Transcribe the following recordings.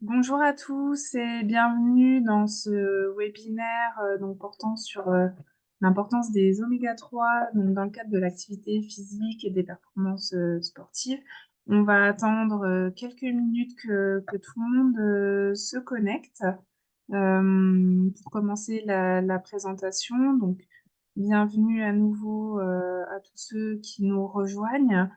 Bonjour à tous et bienvenue dans ce webinaire donc portant sur l'importance des oméga 3 donc dans le cadre de l'activité physique et des performances sportives. On va attendre quelques minutes que tout le monde se connecte pour commencer la présentation. Donc, bienvenue à nouveau à tous ceux qui nous rejoignent.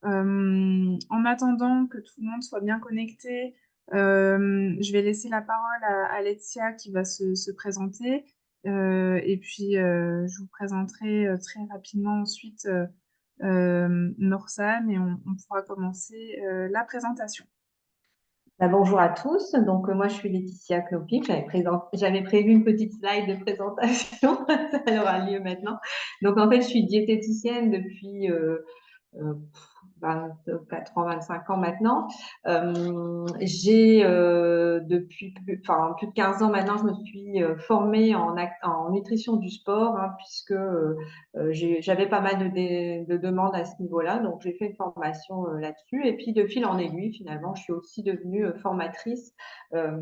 En attendant que tout le monde soit bien connecté, je vais laisser la parole à Laetitia qui va se présenter. Et puis, je vous présenterai très rapidement ensuite Norsan et on pourra commencer la présentation. Bonjour à tous. Donc, moi, je suis Laetitia Clopic. J'avais prévu une petite slide de présentation. Ça aura lieu maintenant. Donc, en fait, je suis diététicienne depuis euh, 24 ans, 25 ans maintenant. J'ai depuis plus de 15 ans maintenant, je me suis formée en nutrition du sport, hein, puisque j'avais pas mal de demandes à ce niveau-là. Donc, j'ai fait une formation là-dessus. Et puis, de fil en aiguille, finalement, je suis aussi devenue formatrice euh,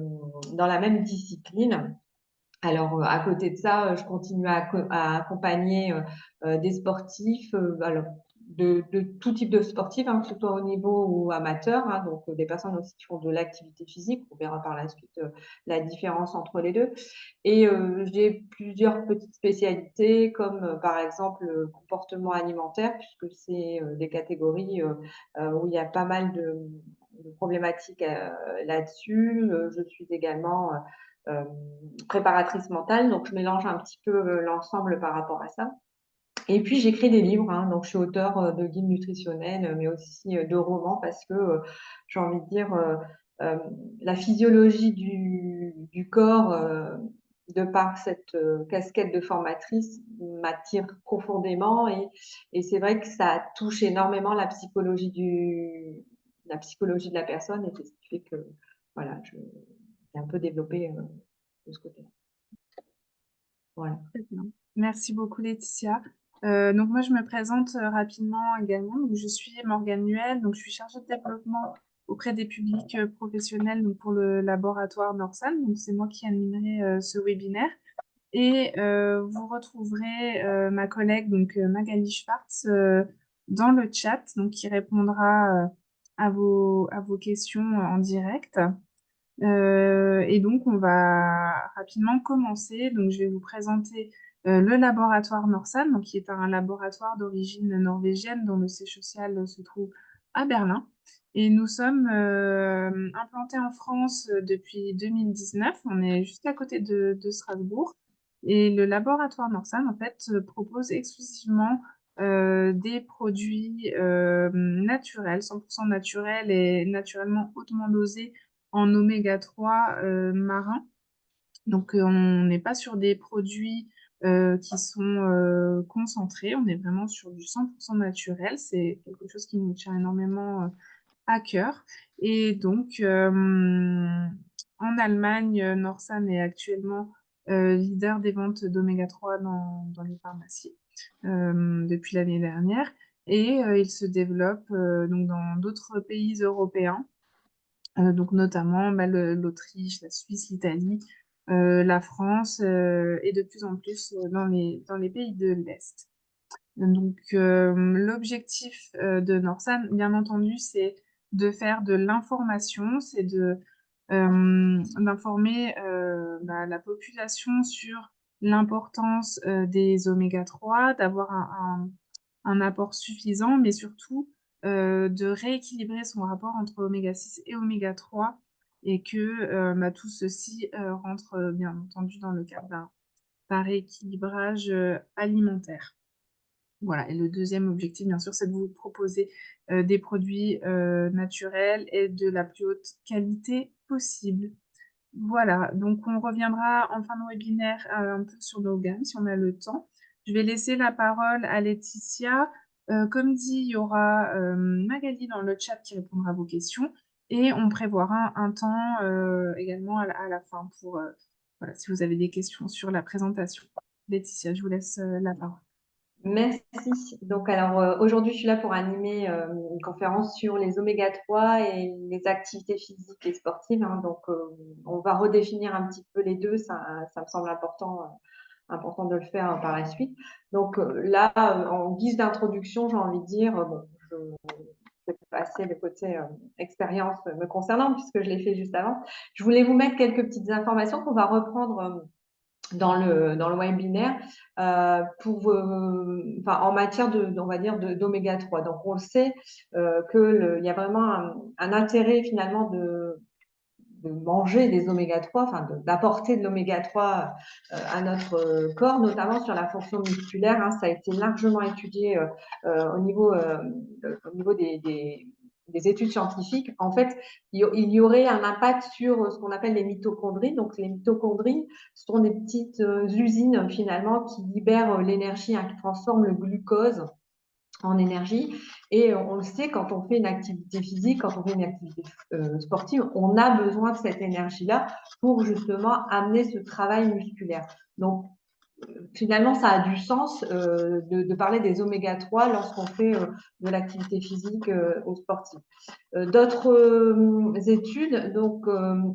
dans la même discipline. Alors, à côté de ça, je continue à accompagner des sportifs, alors de tout type de sportifs, hein, que ce soit au niveau ou amateur, hein, donc des personnes aussi qui font de l'activité physique. On verra par la suite la différence entre les deux. Et j'ai plusieurs petites spécialités, comme par exemple le comportement alimentaire, puisque c'est des catégories où il y a pas mal de problématiques là-dessus. Je suis également euh, préparatrice mentale, donc je mélange un petit peu l'ensemble par rapport à ça. Et puis j'écris des livres, hein, donc je suis auteure de guides nutritionnels, mais aussi de romans parce que j'ai envie de dire euh, la physiologie du corps, de par cette casquette de formatrice, m'attire profondément et c'est vrai que ça touche énormément la psychologie de la personne et c'est ce qui fait que voilà, j'ai un peu développé de ce côté-là. Voilà. Très bien. Merci beaucoup, Laetitia. Donc, moi, je me présente rapidement également. Donc, je suis Morgane Nuel, donc je suis chargée de développement auprès des publics professionnels donc pour le laboratoire Norsan. Donc, c'est moi qui animerai ce webinaire. Et vous retrouverez ma collègue, donc Magali Schwartz, dans le chat, donc qui répondra à vos questions en direct. Et donc, on va rapidement commencer. Donc, je vais vous présenter le laboratoire Norsan, donc, qui est un laboratoire d'origine norvégienne dont le siège social se trouve à Berlin. Et nous sommes implantés en France depuis 2019. On est juste à côté de Strasbourg. Et le laboratoire Norsan, en fait, propose exclusivement des produits naturels, 100% naturels et naturellement hautement dosés en oméga 3 marins. Donc, on n'est pas sur des produits qui sont concentrés, on est vraiment sur du 100% naturel. C'est quelque chose qui nous tient énormément à cœur. Et donc, en Allemagne, Norsan est actuellement leader des ventes d'oméga 3 dans les pharmacies depuis l'année dernière. Et il se développe donc dans d'autres pays européens donc notamment bah, l'Autriche, la Suisse, l'Italie, la France et de plus en plus dans les pays de l'Est. Donc l'objectif de Norsan, bien entendu, c'est de faire de l'information, c'est d'informer bah, la population sur l'importance des oméga 3, d'avoir un apport suffisant, mais surtout de rééquilibrer son rapport entre oméga 6 et oméga 3 et que bah, tout ceci rentre bien entendu dans le cadre d'un rééquilibrage alimentaire. Voilà. Et le deuxième objectif, bien sûr, c'est de vous proposer des produits naturels et de la plus haute qualité possible. Voilà, donc on reviendra en fin de webinaire un peu sur nos gammes si on a le temps. Je vais laisser la parole à Laetitia. Comme dit, il y aura Magali dans le chat qui répondra à vos questions et on prévoira un temps également à la fin pour voilà, si vous avez des questions sur la présentation. Laetitia, je vous laisse la parole. Merci. Donc, alors, aujourd'hui, je suis là pour animer une conférence sur les oméga 3 et les activités physiques et sportives, hein. Donc, on va redéfinir un petit peu les deux. Ça me semble important de le faire par la suite. Donc, là, en guise d'introduction, j'ai envie de dire, bon, je vais passer le côté expérience me concernant, puisque je l'ai fait juste avant. Je voulais vous mettre quelques petites informations qu'on va reprendre dans le webinaire en matière on va dire d'oméga 3. Donc on le sait il y a vraiment un intérêt finalement de manger des oméga 3, enfin d'apporter de l'oméga 3 à notre corps, notamment sur la fonction musculaire, hein. Ça a été largement étudié au niveau des études scientifiques. En fait, il y aurait un impact sur ce qu'on appelle les mitochondries. Donc, les mitochondries sont des petites usines finalement qui libèrent l'énergie, hein, qui transforment le glucose en énergie. Et on le sait, quand on fait une activité physique, quand on fait une activité sportive, on a besoin de cette énergie-là pour justement amener ce travail musculaire. Donc, finalement, ça a du sens de parler des oméga 3 lorsqu'on fait de l'activité physique aux sportifs. D'autres études, donc,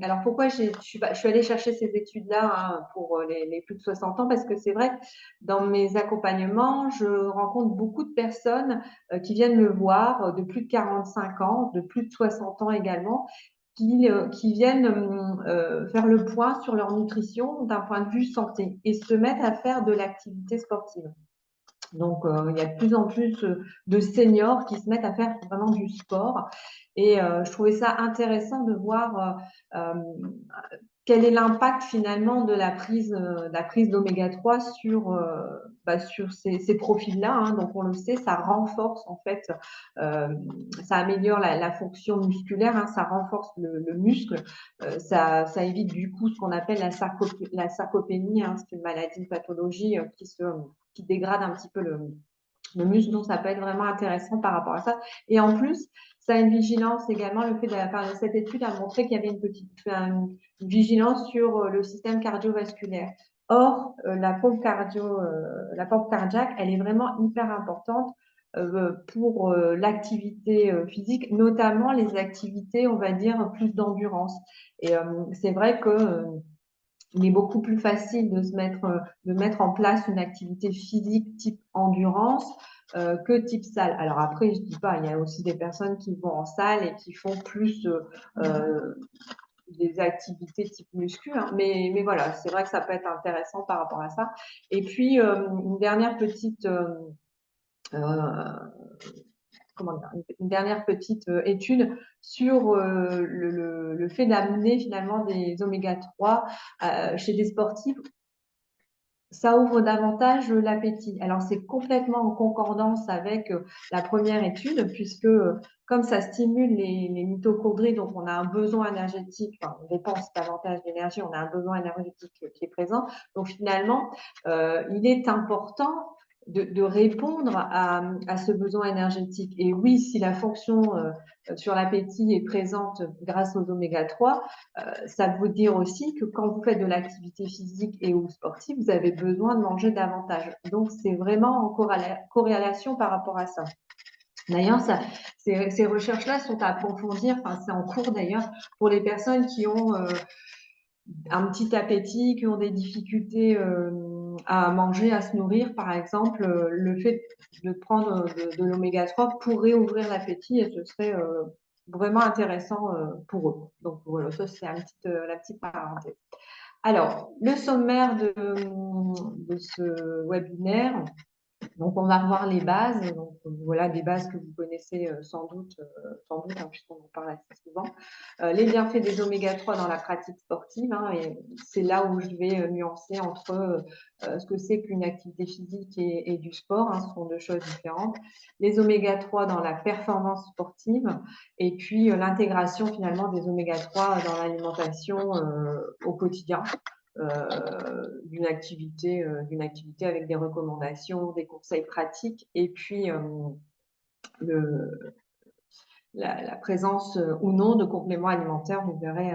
alors pourquoi je suis allée chercher ces études-là, hein, pour les plus de 60 ans, parce que c'est vrai que dans mes accompagnements, je rencontre beaucoup de personnes qui viennent me voir de plus de 45 ans, de plus de 60 ans également, qui viennent faire le point sur leur nutrition d'un point de vue santé et se mettent à faire de l'activité sportive. Donc, il y a de plus en plus de seniors qui se mettent à faire vraiment du sport. Et je trouvais ça intéressant de voir quel est l'impact finalement de la prise d'oméga 3 sur ces profils-là, hein. Donc, on le sait, ça renforce en fait, ça améliore la fonction musculaire, hein, ça renforce le muscle, ça évite du coup ce qu'on appelle la sarcopénie, hein. C'est une maladie, une pathologie qui dégrade un petit peu le muscle, donc ça peut être vraiment intéressant par rapport à ça. Et en plus, ça a une vigilance également. Cette étude a montré qu'il y avait une vigilance sur le système cardiovasculaire. Or, la pompe cardiaque, elle est vraiment hyper importante pour l'activité physique, notamment les activités, on va dire, plus d'endurance. Et c'est vrai que il est beaucoup plus facile de mettre en place une activité physique type endurance que type salle. Alors après, je dis pas, il y a aussi des personnes qui vont en salle et qui font plus des activités type muscu, hein. Mais voilà, c'est vrai que ça peut être intéressant par rapport à ça. Et puis, une dernière petite étude sur le fait d'amener finalement des oméga 3 chez des sportifs. Ça ouvre davantage l'appétit. Alors, c'est complètement en concordance avec la première étude, puisque comme ça stimule les mitochondries, donc on a un besoin énergétique, enfin, on dépense davantage d'énergie, on a un besoin énergétique qui est présent. Donc, finalement, il est important de répondre à ce besoin énergétique. Et oui, si la fonction sur l'appétit est présente grâce aux oméga 3, ça veut dire aussi que quand vous faites de l'activité physique et ou sportive, vous avez besoin de manger davantage. Donc, c'est vraiment en corrélation par rapport à ça. D'ailleurs, ces recherches-là sont à approfondir, enfin, c'est en cours d'ailleurs, pour les personnes qui ont un petit appétit, qui ont des difficultés à manger, à se nourrir, par exemple, le fait de prendre de l'oméga 3 pourrait ouvrir l'appétit et ce serait vraiment intéressant pour eux. Donc voilà, ça c'est la petite parenthèse. Alors, le sommaire de ce webinaire. Donc, on va revoir les bases. Donc, voilà des bases que vous connaissez sans doute, hein, puisqu'on en parle assez souvent. Les bienfaits des oméga 3 dans la pratique sportive, hein, et c'est là où je vais nuancer entre ce que c'est qu'une activité physique et du sport, hein, ce sont deux choses différentes. Les oméga 3 dans la performance sportive, et puis l'intégration finalement des oméga 3 dans l'alimentation au quotidien. D'une activité avec des recommandations, des conseils pratiques et puis la présence ou non de compléments alimentaires. Vous verrez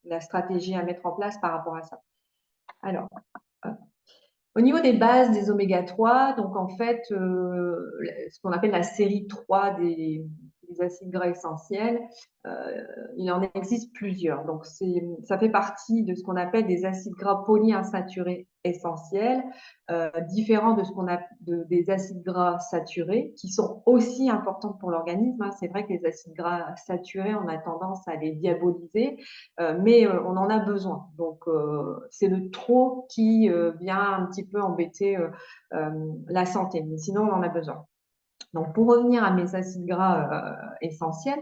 la stratégie à mettre en place par rapport à ça. Alors, Au niveau des bases des oméga 3, donc en fait, ce qu'on appelle la série 3 des acides gras essentiels, il en existe plusieurs. Donc, ça fait partie de ce qu'on appelle des acides gras polyinsaturés essentiels, différents de ce qu'on a des acides gras saturés, qui sont aussi importants pour l'organisme, hein. C'est vrai que les acides gras saturés, on a tendance à les diaboliser, mais on en a besoin. Donc, c'est le trop qui vient un petit peu embêter la santé, mais sinon, on en a besoin. Donc, pour revenir à mes acides gras essentiels,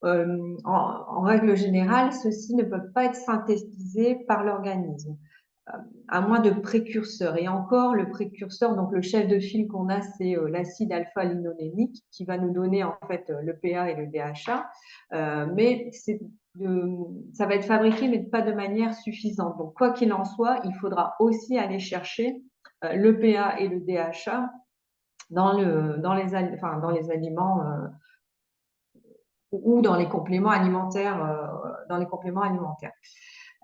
en règle générale, ceux-ci ne peuvent pas être synthétisés par l'organisme, à moins de précurseurs. Et encore, le précurseur, donc le chef de file qu'on a, c'est l'acide alpha-linolénique qui va nous donner en fait le PA et le DHA, mais ça va être fabriqué, mais pas de manière suffisante. Donc, quoi qu'il en soit, il faudra aussi aller chercher le PA et le DHA dans les aliments ou dans les compléments alimentaires,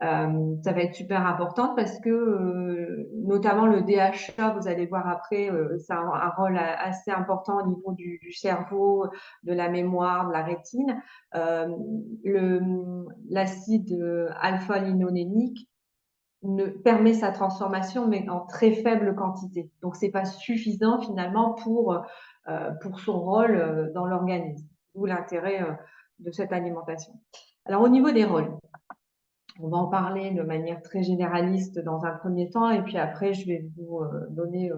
ça va être super important parce que, notamment le DHA, vous allez voir après, ça a un rôle assez important au niveau du cerveau, de la mémoire, de la rétine. L'acide alpha-linolénique permet sa transformation, mais en très faible quantité. Donc, c'est pas suffisant finalement pour son rôle dans l'organisme. D'où l'intérêt de cette alimentation. Alors, au niveau des rôles, on va en parler de manière très généraliste dans un premier temps, et puis après, je vais vous donner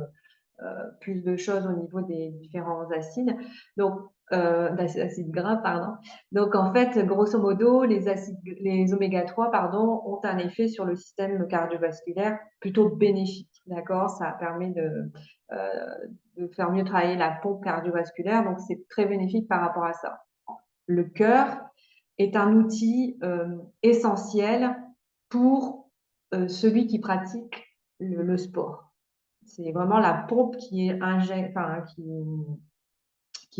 plus de choses au niveau des différents acides. Donc, acides gras, pardon. Donc, en fait, grosso modo, les oméga 3, pardon, ont un effet sur le système cardiovasculaire plutôt bénéfique. D'accord? Ça permet de faire mieux travailler la pompe cardiovasculaire. Donc, c'est très bénéfique par rapport à ça. Le cœur est un outil essentiel pour celui qui pratique le sport. C'est vraiment la pompe qui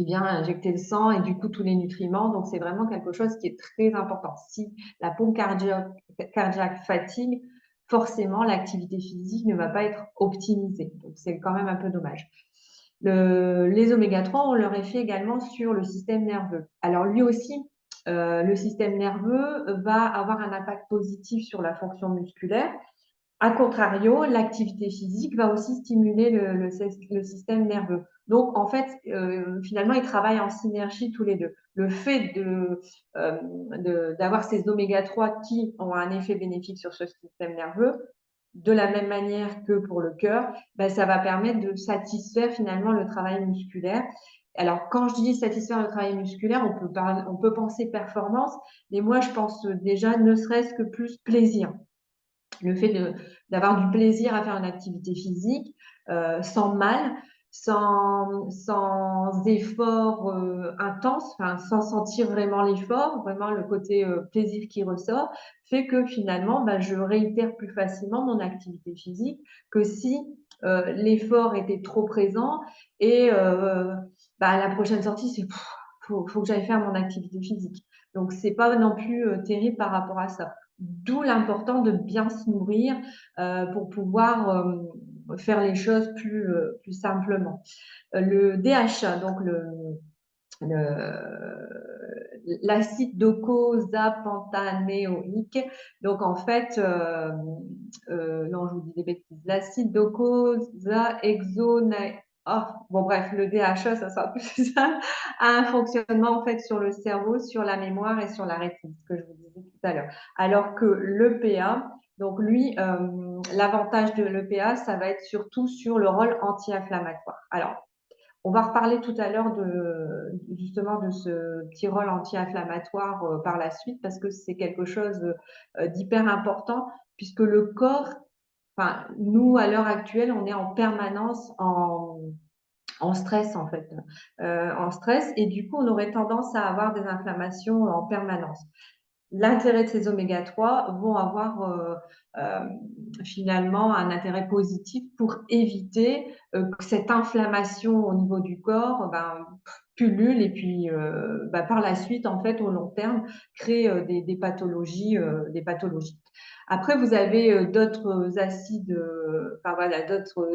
vient injecter le sang et du coup tous les nutriments. Donc, c'est vraiment quelque chose qui est très important. Si la pompe cardiaque fatigue, forcément, l'activité physique ne va pas être optimisée. Donc, c'est quand même un peu dommage. Les oméga 3 ont leur effet également sur le système nerveux. Alors, lui aussi, le système nerveux va avoir un impact positif sur la fonction musculaire. A contrario, l'activité physique va aussi stimuler le système nerveux. Donc, en fait, finalement, ils travaillent en synergie tous les deux. Le fait d'avoir ces oméga 3 qui ont un effet bénéfique sur ce système nerveux, de la même manière que pour le cœur, ben, ça va permettre de satisfaire finalement le travail musculaire. Alors, quand je dis satisfaire le travail musculaire, on peut penser performance, mais moi, je pense déjà ne serait-ce que plus plaisir. Le fait d'avoir du plaisir à faire une activité physique sans mal, sans effort intense, enfin, sans sentir vraiment l'effort, vraiment le côté plaisir qui ressort, fait que finalement, bah, je réitère plus facilement mon activité physique que si l'effort était trop présent et bah, la prochaine sortie, c'est faut que j'aille faire mon activité physique. Donc, c'est pas non plus terrible par rapport à ça. D'où l'important de bien se nourrir pour pouvoir faire les choses plus simplement. Le DHA, donc l'acide docosahexaénoïque, donc en fait, non, je vous dis des bêtises, l'acide docosahexaénoïque. Oh, bon, bref, le DHA, ça sera plus simple, a un fonctionnement en fait sur le cerveau, sur la mémoire et sur la rétine, ce que je vous disais tout à l'heure. Alors que l'EPA, donc lui, l'avantage de l'EPA, ça va être surtout sur le rôle anti-inflammatoire. Alors, on va reparler tout à l'heure justement de ce petit rôle anti-inflammatoire par la suite parce que c'est quelque chose d'hyper important puisque le corps, enfin, nous, à l'heure actuelle, on est en permanence en stress en fait, en stress et du coup, on aurait tendance à avoir des inflammations en permanence. L'intérêt de ces oméga 3 vont avoir finalement un intérêt positif pour éviter que cette inflammation au niveau du corps pullulent et puis par la suite, en fait, au long terme, créent des pathologies, des pathologies. Après, vous avez d'autres acides, enfin voilà, d'autres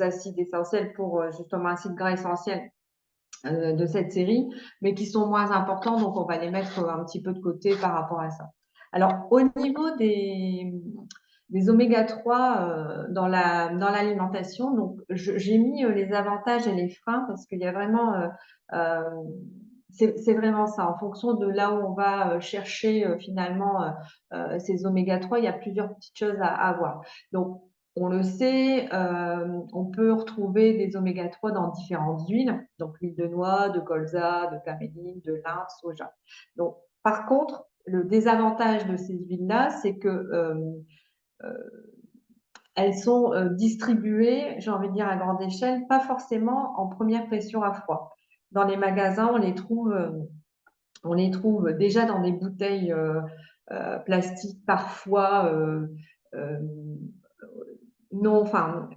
acides essentiels pour justement acides gras essentiels de cette série, mais qui sont moins importants, donc on va les mettre un petit peu de côté par rapport à ça. Alors, au niveau des oméga 3 dans l'alimentation, donc j'ai mis les avantages et les freins parce qu'il y a vraiment euh, c'est vraiment ça. En fonction de là où on va chercher finalement ces oméga 3, il y a plusieurs petites choses à voir. Donc, on le sait, on peut retrouver des oméga 3 dans différentes huiles, donc l'huile de noix, de colza, de caméline, de lin, de soja. Donc, par contre, le désavantage de ces huiles-là, c'est que elles sont distribuées, j'ai envie de dire à grande échelle, pas forcément en première pression à froid. Dans les magasins, on les trouve déjà dans des bouteilles plastiques, parfois euh, non, enfin,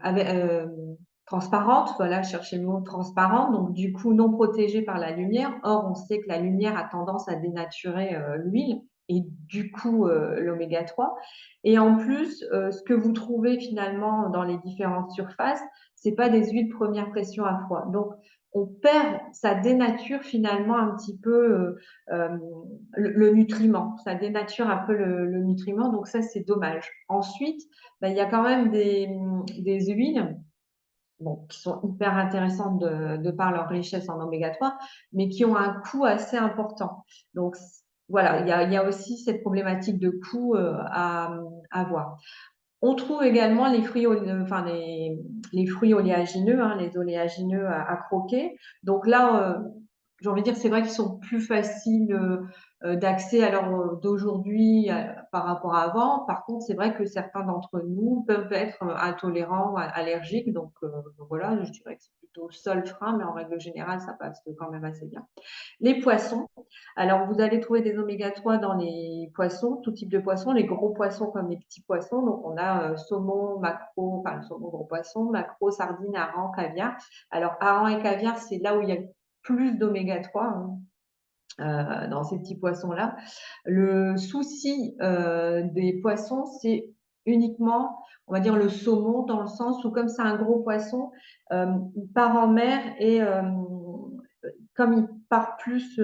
transparente, voilà, chercher le mot transparente, donc du coup non protégée par la lumière. Or, on sait que la lumière a tendance à dénaturer l'huile et du coup l'oméga 3. Et en plus, ce que vous trouvez finalement dans les différentes surfaces, c'est pas des huiles première pression à froid. Donc, on perd, ça dénature finalement un petit peu euh, le nutriment, ça dénature un peu le nutriment, donc ça c'est dommage. Ensuite, ben, il y a quand même des huiles bon, qui sont hyper intéressantes de par leur richesse en oméga 3, mais qui ont un coût assez important. Donc voilà, il y a aussi cette problématique de coût à voir. On trouve également enfin les fruits oléagineux, hein, les oléagineux à croquer. Donc là, j'ai envie de dire, c'est vrai qu'ils sont plus faciles d'accès à l'heure d'aujourd'hui par rapport à avant. Par contre, c'est vrai que certains d'entre nous peuvent être intolérants ou allergiques. Donc voilà, je dirais que c'est plutôt ça le frein, mais en règle générale, ça passe quand même assez bien. Les poissons. Alors, vous allez trouver des oméga 3 dans les poissons, tout type de poissons, les gros poissons comme les petits poissons. Donc, on a saumon, maquereau, enfin, le saumon, gros poisson, maquereau, sardine, hareng, caviar. Alors, hareng et caviar, c'est là où il y a plus d'oméga 3 hein, dans ces petits poissons-là. Le souci des poissons, c'est uniquement, on va dire, le saumon, dans le sens où, comme c'est un gros poisson, il part en mer et comme il part plus,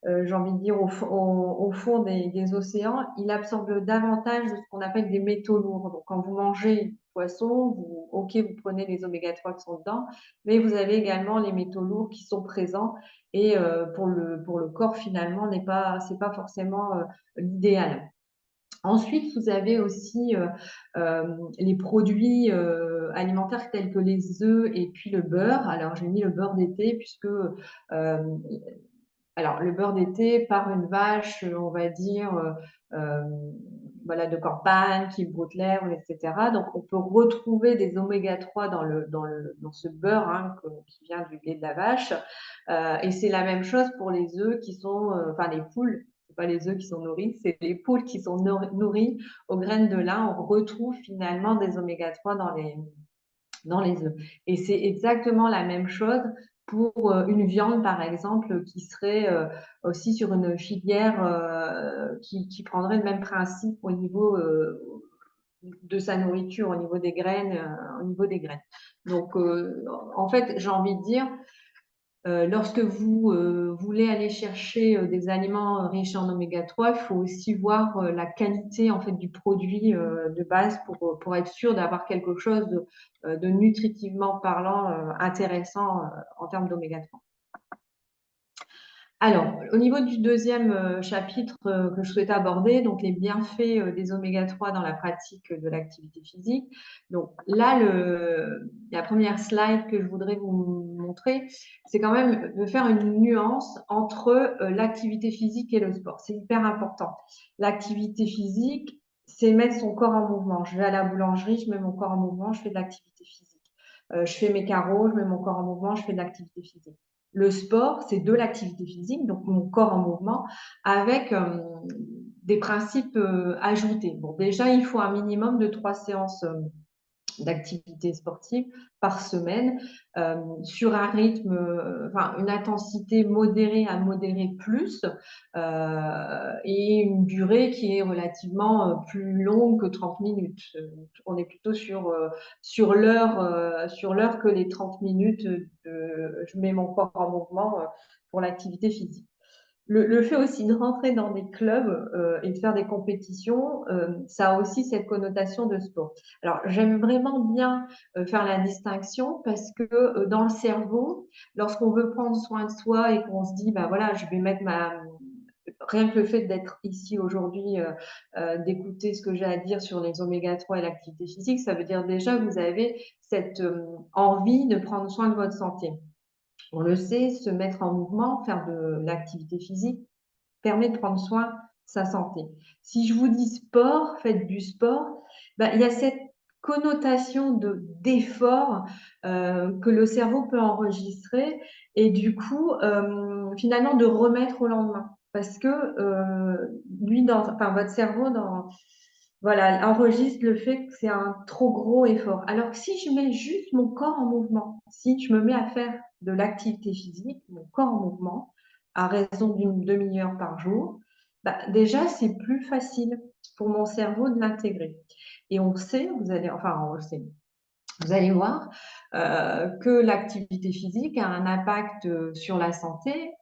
j'ai envie de dire, au fond des océans, il absorbe davantage de ce qu'on appelle des métaux lourds. Donc, quand vous mangez poisson, ok, vous prenez les oméga 3 qui sont dedans, mais vous avez également les métaux lourds qui sont présents et pour le corps, finalement, c'est pas forcément l'idéal. Ensuite, vous avez aussi les produits alimentaires tels que les œufs et puis le beurre. Alors, j'ai mis le beurre d'été puisque alors, le beurre d'été par une vache, on va dire, euh, voilà, de campagne, qui broute l'herbe, etc. Donc, on peut retrouver des oméga 3 dans ce beurre hein, qui vient du lait de la vache. Et c'est la même chose pour les œufs qui sont, enfin, les poules. C'est pas les œufs qui sont nourris, c'est les poules qui sont nourries aux graines de lin. On retrouve finalement des oméga 3 dans les œufs. Et c'est exactement la même chose pour une viande, par exemple, qui serait aussi sur une filière qui prendrait le même principe au niveau de sa nourriture, au niveau des graines, au niveau des graines. Donc, en fait, j'ai envie de dire, lorsque vous voulez aller chercher des aliments riches en oméga 3, il faut aussi voir la qualité en fait du produit de base pour être sûr d'avoir quelque chose de nutritivement parlant intéressant en termes d'oméga 3. Alors, au niveau du deuxième chapitre que je souhaite aborder, donc les bienfaits des oméga 3 dans la pratique de l'activité physique. Donc là, la première slide que je voudrais vous montrer, c'est quand même de faire une nuance entre l'activité physique et le sport. C'est hyper important. L'activité physique, c'est mettre son corps en mouvement. Je vais à la boulangerie, je mets mon corps en mouvement, je fais de l'activité physique. Je fais mes carreaux, je mets mon corps en mouvement, je fais de l'activité physique. Le sport, c'est de l'activité physique, donc mon corps en mouvement, avec des principes ajoutés. Bon, déjà, il faut un minimum de 3 séances d'activité sportive par semaine sur un rythme, enfin une intensité modérée à modérée plus et une durée qui est relativement plus longue que 30 minutes. On est plutôt sur l'heure que les 30 minutes je mets mon corps en mouvement pour l'activité physique. Le fait aussi de rentrer dans des clubs et de faire des compétitions, ça a aussi cette connotation de sport. Alors, j'aime vraiment bien faire la distinction parce que dans le cerveau, lorsqu'on veut prendre soin de soi et qu'on se dit, bah voilà, je vais mettre rien que le fait d'être ici aujourd'hui, d'écouter ce que j'ai à dire sur les oméga 3 et l'activité physique, ça veut dire déjà que vous avez cette envie de prendre soin de votre santé. On le sait, se mettre en mouvement, faire de l'activité physique permet de prendre soin de sa santé. Si je vous dis sport, faites du sport, ben, il y a cette connotation d'effort que le cerveau peut enregistrer et du coup, finalement, de remettre au lendemain. Parce que enfin, votre cerveau, voilà, enregistre le fait que c'est un trop gros effort. Alors que si je mets juste mon corps en mouvement, si je me mets à faire de l'activité physique, mon corps en mouvement, à raison d'une demi-heure par jour, bah, déjà, c'est plus facile pour mon cerveau de l'intégrer. Et on sait, on le sait, vous allez voir que l'activité physique a un impact sur la santé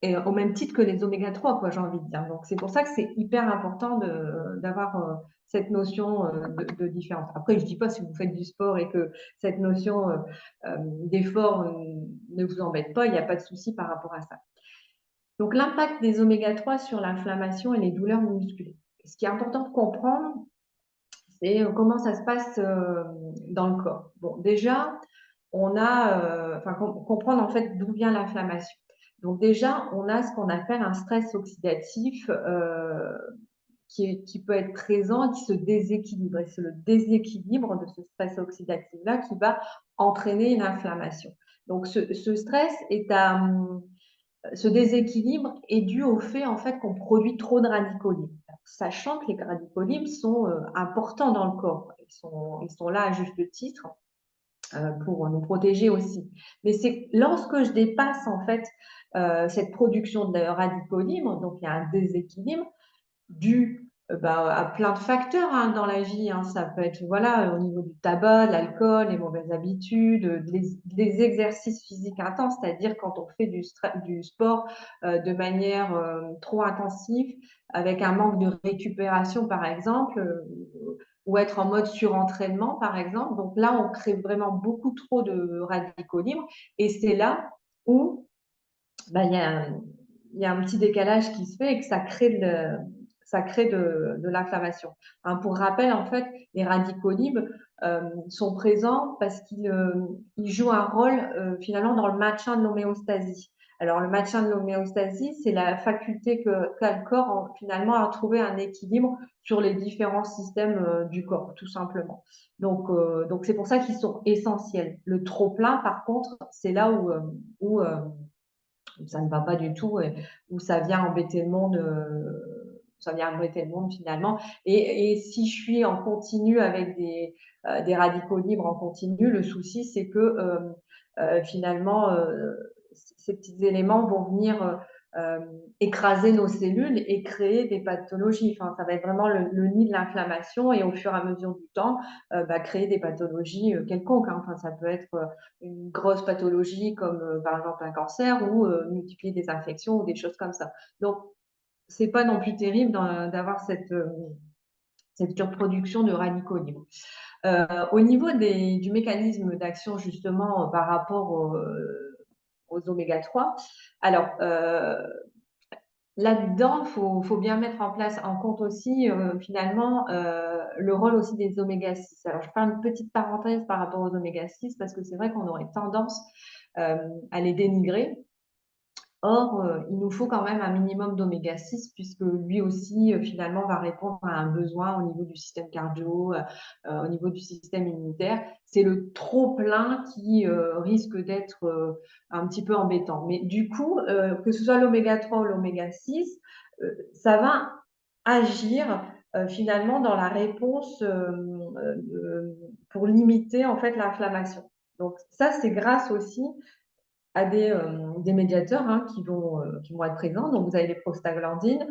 et au même titre que les oméga 3, quoi, j'ai envie de dire. Donc, c'est pour ça que c'est hyper important d'avoir cette notion de différence. Après, je dis pas si vous faites du sport et que cette notion d'effort ne vous embête pas, il n'y a pas de souci par rapport à ça. Donc, l'impact des oméga 3 sur l'inflammation et les douleurs musculaires. Ce qui est important de comprendre, c'est comment ça se passe dans le corps. Bon, déjà, on a, comprendre en fait d'où vient l'inflammation. Donc déjà, on a ce qu'on appelle un stress oxydatif qui peut être présent et qui se déséquilibre. Et c'est le déséquilibre de ce stress oxydatif-là qui va entraîner une inflammation. Donc ce stress ce déséquilibre est dû au fait en fait qu'on produit trop de radicaux libres. Sachant que les radicaux libres sont importants dans le corps. Ils sont là à juste titre pour nous protéger aussi. Mais c'est lorsque je dépasse en fait cette production de radicaux libres, donc il y a un déséquilibre dû à plein de facteurs dans la vie. Ça peut être voilà, au niveau du tabac, de l'alcool, les mauvaises habitudes, des exercices physiques intenses, c'est-à-dire quand on fait du sport de manière trop intensive, avec un manque de récupération par exemple, ou être en mode surentraînement par exemple. Donc là, on crée vraiment beaucoup trop de radicaux libres et c'est là où il y a un petit décalage qui se fait et que ça crée de l'inflammation. Pour rappel, en fait, les radicaux libres sont présents parce qu'ils jouent un rôle finalement dans le maintien de l'homéostasie. Alors, le maintien de l'homéostasie, c'est la faculté qu'a le corps finalement à trouver un équilibre sur les différents systèmes du corps, tout simplement. Donc c'est pour ça qu'ils sont essentiels. Le trop plein, par contre, c'est là où ça ne va pas du tout, où ça vient embêter le monde, finalement. Et si je suis en continu avec des radicaux libres en continu, le souci c'est que finalement ces petits éléments vont venir écraser nos cellules et créer des pathologies. Enfin, ça va être vraiment le nid de l'inflammation et au fur et à mesure du temps, créer des pathologies quelconques. Enfin, ça peut être une grosse pathologie comme par exemple un cancer ou multiplier des infections ou des choses comme ça. Donc, c'est pas non plus terrible d'avoir cette surproduction de radicaux libres. Au niveau du mécanisme d'action justement par rapport aux oméga 3, alors là-dedans, faut bien mettre en compte aussi finalement le rôle aussi des oméga 6. Alors, je fais une petite parenthèse par rapport aux oméga 6 parce que c'est vrai qu'on aurait tendance à les dénigrer. Or, il nous faut quand même un minimum d'oméga 6 puisque lui aussi, finalement, va répondre à un besoin au niveau du système cardio, au niveau du système immunitaire. C'est le trop plein qui risque d'être un petit peu embêtant. Mais du coup, que ce soit l'oméga 3 ou l'oméga 6, ça va agir finalement dans la réponse pour limiter en fait l'inflammation. Donc ça, c'est grâce aussi à des médiateurs hein, qui vont être présents. Donc vous avez les prostaglandines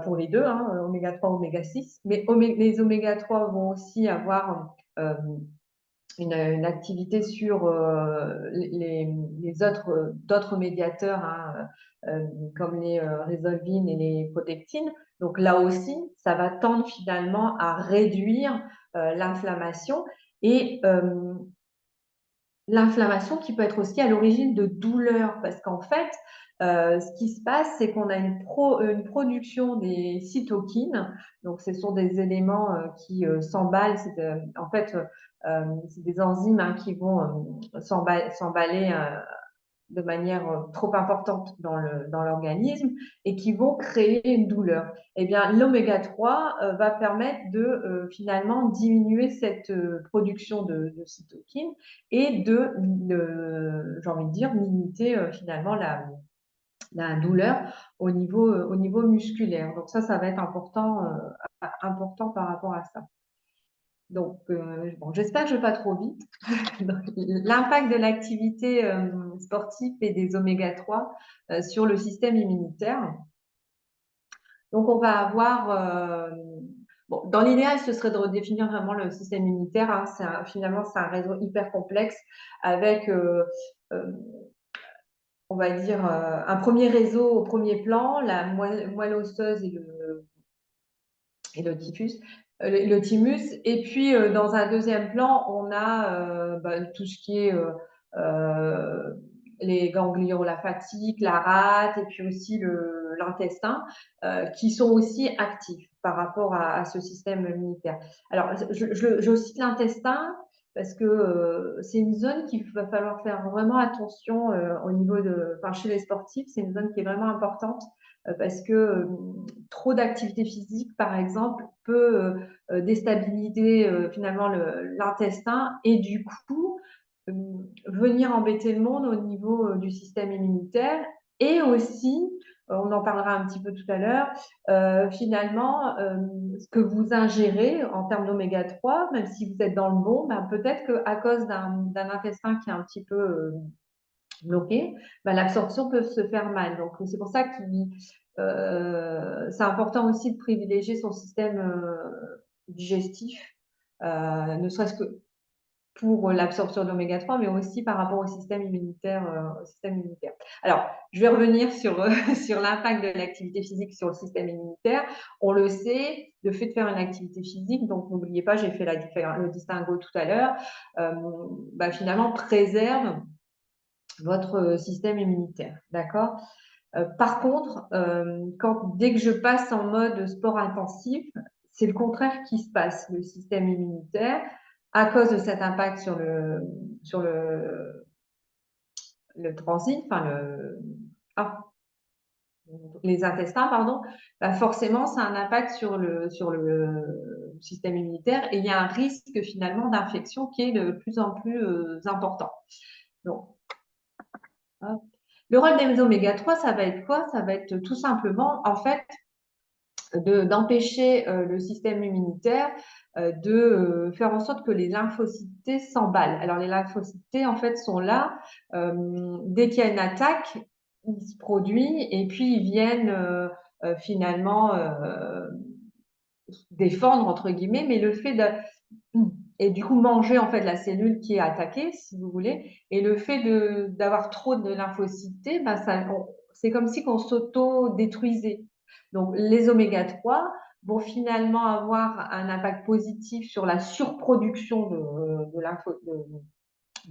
pour les deux, hein, oméga 3, oméga 6, mais les oméga 3 vont aussi avoir une activité sur les autres d'autres médiateurs hein, comme les résolvines et les protectines. Donc là aussi, ça va tendre finalement à réduire l'inflammation et l'inflammation qui peut être aussi à l'origine de douleurs parce qu'en fait, ce qui se passe, c'est qu'on a une production des cytokines. Donc, ce sont des éléments qui s'emballent. En fait, c'est des enzymes hein, qui vont s'emballer de manière trop importante dans l'organisme et qui vont créer une douleur. Eh bien, l'oméga 3 va permettre de finalement diminuer cette production de cytokines et j'ai envie de dire, limiter finalement la douleur au niveau musculaire. Donc ça va être important par rapport à ça. Donc, bon, j'espère que je ne vais pas trop vite. L'impact de l'activité sportive et des oméga 3 sur le système immunitaire. Donc, on va avoir, bon, dans l'idéal, ce serait de redéfinir vraiment le système immunitaire. Hein. Finalement, c'est un réseau hyper complexe avec, on va dire, un premier réseau au premier plan, la moelle osseuse et le typhus, le thymus. Et puis, dans un deuxième plan, on a tout ce qui est les ganglions lymphatiques, la rate, et puis aussi l'intestin, qui sont aussi actifs par rapport à ce système immunitaire. Alors, je cite l'intestin parce que c'est une zone qu'il va falloir faire vraiment attention au niveau enfin, chez les sportifs, c'est une zone qui est vraiment importante parce que trop d'activité physique, par exemple, peut déstabiliser finalement l'intestin et du coup venir embêter le monde au niveau du système immunitaire et aussi, on en parlera un petit peu tout à l'heure, finalement, ce que vous ingérez en termes d'oméga 3, même si vous êtes dans le bon, ben, peut-être qu'à cause d'un intestin qui est un petit peu bloqué, ben, l'absorption peut se faire mal. Donc, c'est pour ça que c'est important aussi de privilégier son système digestif, ne serait-ce que pour l'absorption de l'oméga 3, mais aussi par rapport au système immunitaire. Alors, je vais revenir sur, sur l'impact de l'activité physique sur le système immunitaire. On le sait, le fait de faire une activité physique, donc n'oubliez pas, j'ai fait le distinguo tout à l'heure, bah, finalement préserve votre système immunitaire, d'accord? Par contre, dès que je passe en mode sport intensif, c'est le contraire qui se passe. Le système immunitaire, à cause de cet impact sur le transit, enfin les intestins, pardon, bah forcément, ça a un impact sur le système immunitaire et il y a un risque finalement d'infection qui est de plus en plus important. Donc, hop. Le rôle des oméga 3, ça va être quoi? Ça va être tout simplement, en fait, d'empêcher le système immunitaire de faire en sorte que les lymphocytes T s'emballent. Alors, les lymphocytes T, en fait, sont là. Dès qu'il y a une attaque, ils se produisent et puis ils viennent finalement défendre, entre guillemets, mais le fait de et du coup manger en fait la cellule qui est attaquée, si vous voulez, et le fait d'avoir trop de lymphocytes T, ben c'est comme si on s'auto-détruisait. Donc les oméga 3 vont finalement avoir un impact positif sur la surproduction de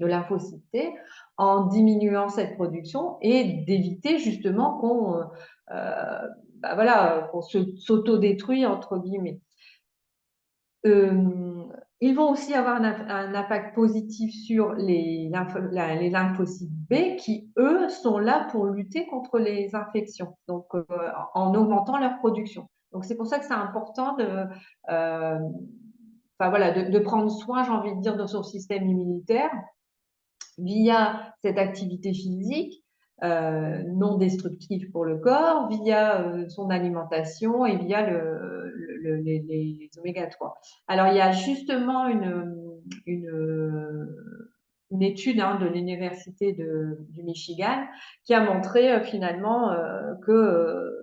lymphocytes T en diminuant cette production et d'éviter justement qu'on s'auto-détruit entre guillemets. Ils vont aussi avoir un impact positif sur les lymphocytes B qui, eux, sont là pour lutter contre les infections, donc en augmentant leur production. Donc, c'est pour ça que c'est important de prendre soin, j'ai envie de dire, de son système immunitaire via cette activité physique non destructive pour le corps, via son alimentation et via les oméga 3. Alors, il y a justement une étude de l'Université du Michigan qui a montré finalement que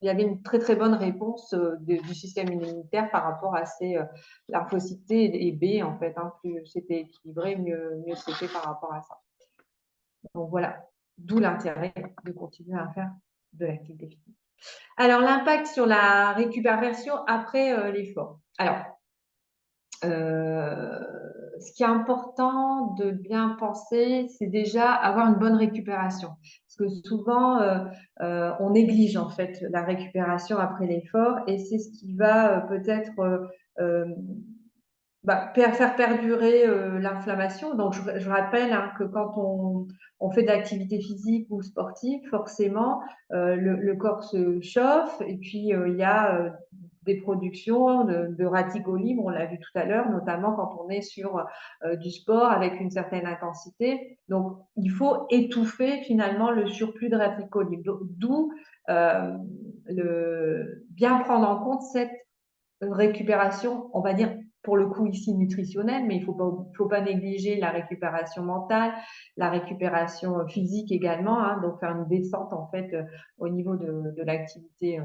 il y avait une très très bonne réponse du système immunitaire par rapport à ces lymphocytes T et B en fait. Plus c'était équilibré, mieux c'était par rapport à ça. Donc voilà, d'où l'intérêt de continuer à faire de l'activité physique. Alors l'impact sur la récupération après l'effort. Alors ce qui est important de bien penser, c'est déjà avoir une bonne récupération. Parce que souvent, on néglige en fait la récupération après l'effort et c'est ce qui va peut-être faire perdurer l'inflammation. Donc, je rappelle que quand on fait de l'activité physique ou sportive, forcément, le corps se chauffe et puis il y a des productions de radicaux libres, on l'a vu tout à l'heure, notamment quand on est sur du sport avec une certaine intensité. Donc, il faut étouffer finalement le surplus de radicaux libres. D'où bien prendre en compte cette récupération, on va dire pour le coup ici nutritionnelle, mais il faut pas négliger la récupération mentale, la récupération physique également, donc faire une descente en fait au niveau de l'activité,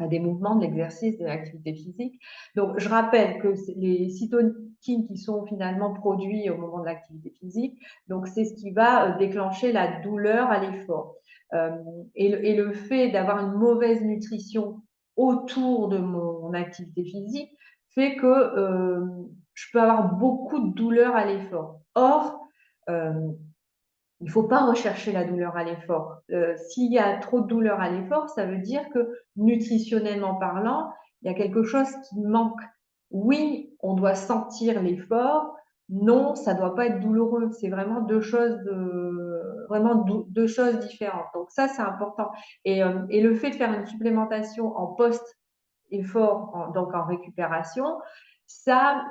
des mouvements, de l'exercice, de l'activité physique. Donc je rappelle que les cytokines qui sont finalement produits au moment de l'activité physique, donc c'est ce qui va déclencher la douleur à l'effort. Et le fait d'avoir une mauvaise nutrition autour de mon activité physique fait que je peux avoir beaucoup de douleur à l'effort. Or, il ne faut pas rechercher la douleur à l'effort. S'il y a trop de douleur à l'effort, ça veut dire que nutritionnellement parlant, il y a quelque chose qui manque. Oui, on doit sentir l'effort. Non, ça ne doit pas être douloureux. C'est vraiment deux choses deux choses différentes. Donc ça, c'est important. Et le fait de faire une supplémentation en post-effort, donc en récupération, ça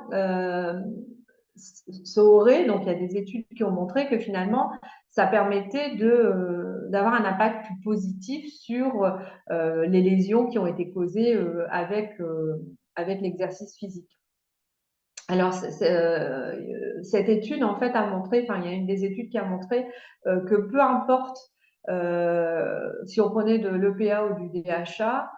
aurait, donc il y a des études qui ont montré que finalement, ça permettait d'avoir un impact plus positif sur les lésions qui ont été causées avec l'exercice physique. Alors, cette étude, en fait, a montré, enfin, il y a une des études qui a montré que peu importe si on prenait de l'EPA ou du DHA,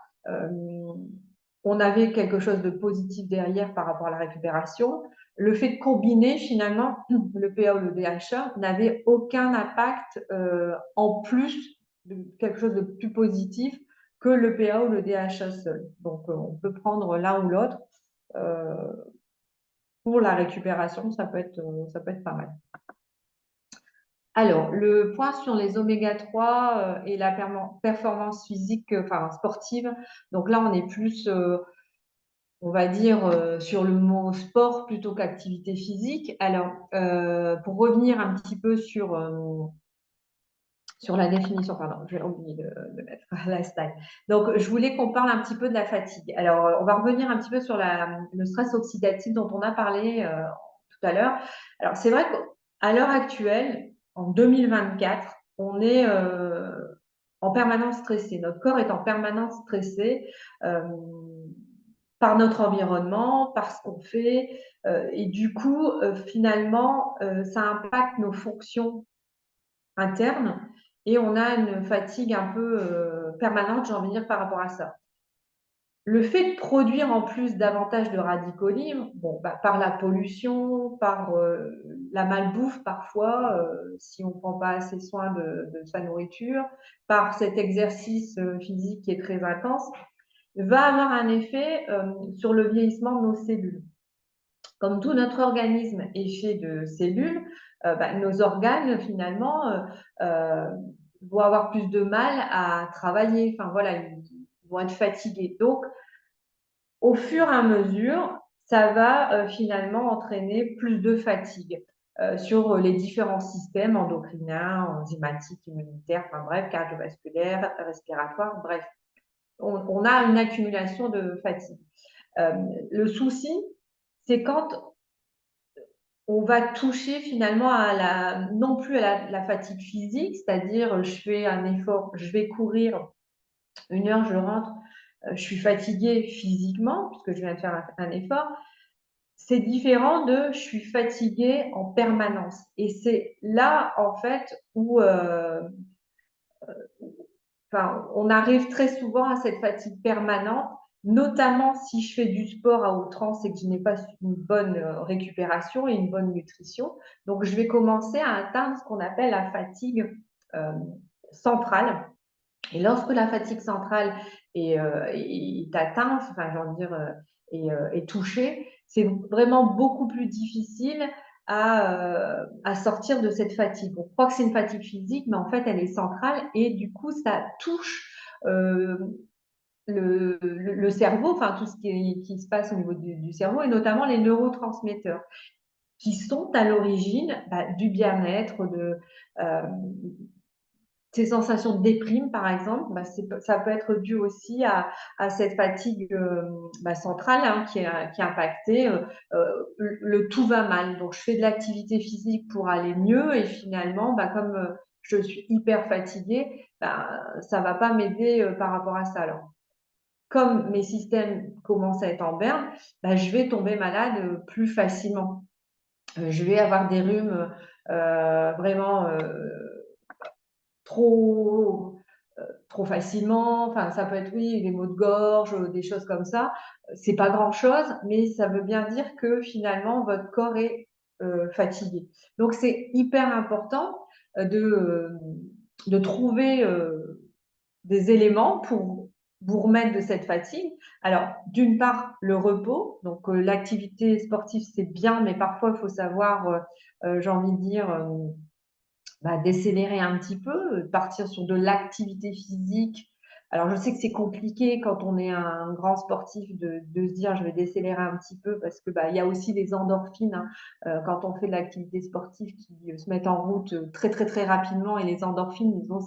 on avait quelque chose de positif derrière par rapport à la récupération. Le fait de combiner, finalement, l'EPA ou le DHA n'avait aucun impact en plus de quelque chose de plus positif que l'EPA ou le DHA seul. Donc, on peut prendre l'un ou l'autre. Pour la récupération, ça peut être pas mal. Alors, le point sur les oméga 3 et la performance physique, enfin sportive. Donc là, on est plus, on va dire, sur le mot sport plutôt qu'activité physique. Alors, pour revenir un petit peu sur la définition, pardon, j'ai oublié de mettre la slide. Donc, je voulais qu'on parle un petit peu de la fatigue. Alors, on va revenir un petit peu sur le stress oxydatif dont on a parlé tout à l'heure. Alors, c'est vrai qu'à l'heure actuelle, en 2024, on est en permanence stressé. Notre corps est en permanence stressé par notre environnement, par ce qu'on fait. Et du coup, finalement, ça impacte nos fonctions internes et on a une fatigue un peu permanente, j'ai envie de dire, par rapport à ça. Le fait de produire en plus davantage de radicaux libres, par la pollution, par la malbouffe parfois, si on ne prend pas assez soin de sa nourriture, par cet exercice physique qui est très intense, va avoir un effet sur le vieillissement de nos cellules. Comme tout notre organisme est fait de cellules, nos organes, finalement, vont avoir plus de mal à travailler. Enfin, voilà, ils vont être fatigués. Donc, au fur et à mesure, ça va finalement entraîner plus de fatigue sur les différents systèmes endocriniens, enzymatiques, immunitaires, enfin bref, cardiovasculaires, respiratoires, bref. On a une accumulation de fatigue. Le souci, c'est quand on va toucher finalement non plus à la fatigue physique, c'est-à-dire je fais un effort, je vais courir 1 heure, je rentre, je suis fatiguée physiquement, puisque je viens de faire un effort, c'est différent de je suis fatiguée en permanence. Et c'est là, en fait, où enfin, on arrive très souvent à cette fatigue permanente, notamment si je fais du sport à outrance et que je n'ai pas une bonne récupération et une bonne nutrition. Donc, je vais commencer à atteindre ce qu'on appelle la fatigue euh, centrale. Et lorsque la fatigue centrale est atteinte, enfin, j'ai envie de dire, est touchée, c'est vraiment beaucoup plus difficile à sortir de cette fatigue. On croit que c'est une fatigue physique, mais en fait, elle est centrale et du coup, ça touche euh, le cerveau, enfin, tout ce qui se passe au niveau du cerveau et notamment les neurotransmetteurs qui sont à l'origine du bien-être, euh, ces sensations de déprime, par exemple, ça peut être dû aussi à cette fatigue centrale hein, qui est impactée. Le tout va mal. Donc, je fais de l'activité physique pour aller mieux et finalement, comme je suis hyper fatiguée, ça va pas m'aider par rapport à ça. Alors, comme mes systèmes commencent à être en berne, je vais tomber malade plus facilement. Je vais avoir des rhumes vraiment trop trop facilement. Enfin, ça peut être, oui, des maux de gorge, des choses comme ça. C'est pas grand-chose, mais ça veut bien dire que finalement, votre corps est fatigué. Donc, c'est hyper important de trouver des éléments pour vous remettre de cette fatigue. Alors, d'une part, le repos. Donc, l'activité sportive, c'est bien, mais parfois, il faut savoir, j'ai envie de dire, décélérer un petit peu, partir sur de l'activité physique. Alors, je sais que c'est compliqué quand on est un grand sportif de se dire je vais décélérer un petit peu parce que il y a aussi des endorphines hein, quand on fait de l'activité sportive qui se mettent en route très très très rapidement et les endorphines ils ont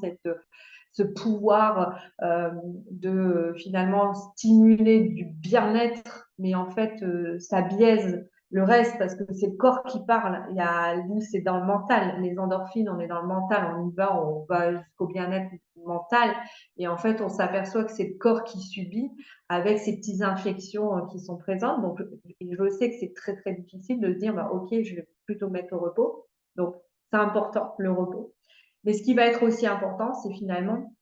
ce pouvoir de finalement stimuler du bien-être, mais en fait ça biaise le reste, parce que c'est le corps qui parle. Nous, c'est dans le mental. Les endorphines, on est dans le mental. On va jusqu'au bien-être mental. Et en fait, on s'aperçoit que c'est le corps qui subit avec ces petites infections qui sont présentes. Donc, je sais que c'est très, très difficile de se dire, OK, je vais plutôt mettre au repos. Donc, c'est important, le repos. Mais ce qui va être aussi important, c'est finalement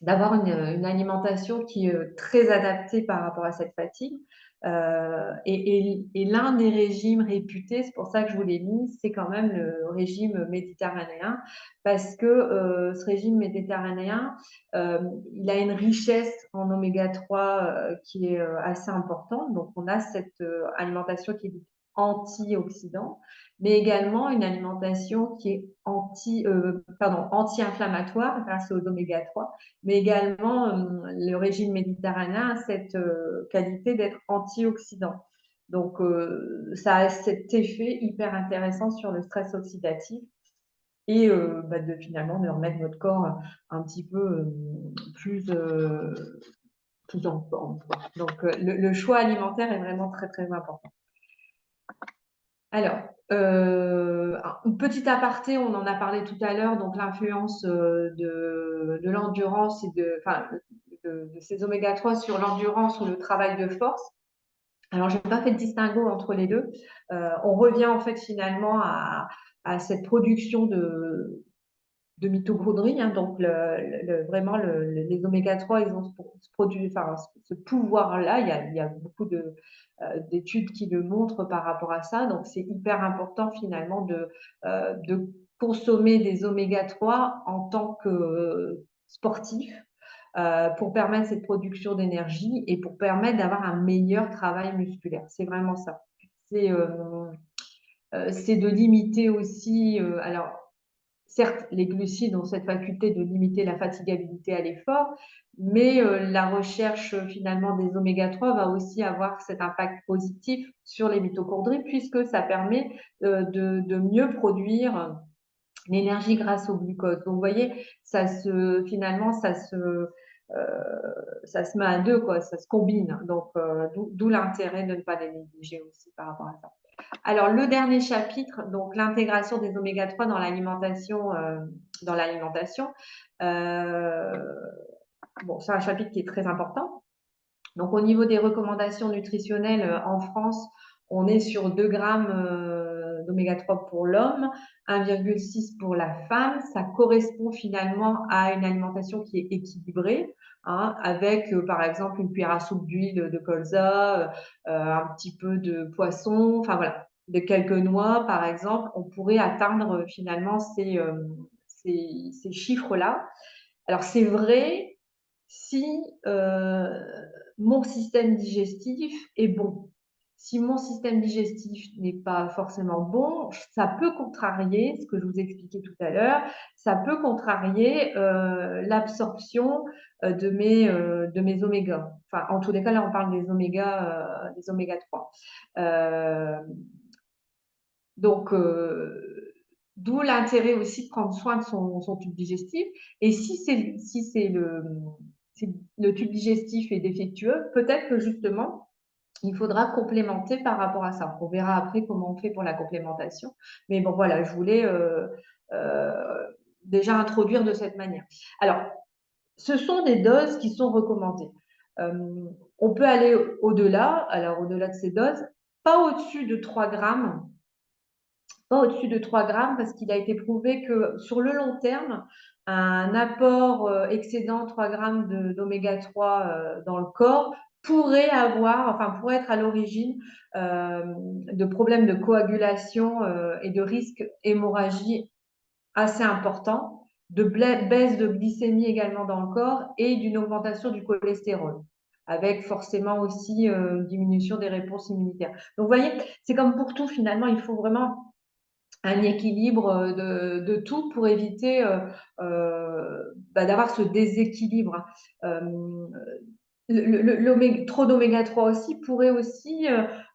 d'avoir une alimentation qui est très adaptée par rapport à cette fatigue. Et l'un des régimes réputés, c'est pour ça que je vous l'ai mis, c'est quand même le régime méditerranéen, parce que ce régime méditerranéen, il a une richesse en oméga 3 qui est assez importante. Donc, on a cette alimentation qui est antioxydant, mais également une alimentation qui est anti-inflammatoire grâce aux oméga 3 mais également le régime méditerranéen a cette qualité d'être antioxydant. Donc, ça a cet effet hyper intéressant sur le stress oxydatif et finalement de remettre votre corps un petit peu plus, plus en forme. Donc, le choix alimentaire est vraiment très, très important. Alors, une petite aparté, on en a parlé tout à l'heure, donc l'influence de l'endurance et de ces oméga 3 sur l'endurance ou le travail de force. Alors, je n'ai pas fait de distinguo entre les deux. On revient en fait finalement à cette production de mitochondries. Hein, donc, vraiment, les oméga 3, ils ont ce pouvoir-là. Il y a beaucoup d'études qui le montrent par rapport à ça. Donc, c'est hyper important finalement de consommer des oméga 3 en tant que sportif pour permettre cette production d'énergie et pour permettre d'avoir un meilleur travail musculaire. C'est vraiment ça. C'est de limiter aussi, alors certes, les glucides ont cette faculté de limiter la fatigabilité à l'effort, mais la recherche finalement des oméga 3 va aussi avoir cet impact positif sur les mitochondries puisque ça permet de mieux produire l'énergie grâce au glucose. Donc, vous voyez, finalement, ça se met à deux, quoi, ça se combine. Donc, d'où l'intérêt de ne pas les négliger aussi par rapport à ça. Alors, le dernier chapitre, donc l'intégration des oméga 3 dans l'alimentation. Bon, c'est un chapitre qui est très important Donc, au niveau des recommandations nutritionnelles en France, on est sur 2 grammes d'oméga 3 pour l'homme, 1,6 pour la femme. Ça correspond finalement à une alimentation qui est équilibrée, hein, avec par exemple une cuillère à soupe d'huile de colza, un petit peu de poisson, enfin voilà, de quelques noix par exemple. On pourrait atteindre finalement ces chiffres-là. Alors c'est vrai si mon système digestif est bon. Si mon système digestif n'est pas forcément bon, ça peut contrarier ce que je vous expliquais tout à l'heure, ça peut contrarier l'absorption de mes omégas. Enfin, en tous les cas, là, on parle des oméga 3. Euh, donc, d'où l'intérêt aussi de prendre soin de son tube digestif. Et si le tube digestif est défectueux, peut-être que justement, il faudra complémenter par rapport à ça. On verra après comment on fait pour la complémentation. Mais bon, voilà, je voulais euh, déjà introduire de cette manière. Alors, ce sont des doses qui sont recommandées. On peut aller au-delà. Alors, au-delà de ces doses, pas au-dessus de 3 grammes, pas au-dessus de 3 grammes parce qu'il a été prouvé que sur le long terme, un apport excédant 3 grammes d'oméga 3 dans le corps pourrait être à l'origine de problèmes de coagulation et de risques hémorragie assez importants, de baisse de glycémie également dans le corps et d'une augmentation du cholestérol, avec forcément aussi une diminution des réponses immunitaires. Donc, vous voyez, c'est comme pour tout, finalement, il faut vraiment un équilibre de tout pour éviter d'avoir ce déséquilibre. Euh, Trop d'oméga 3 aussi pourrait aussi,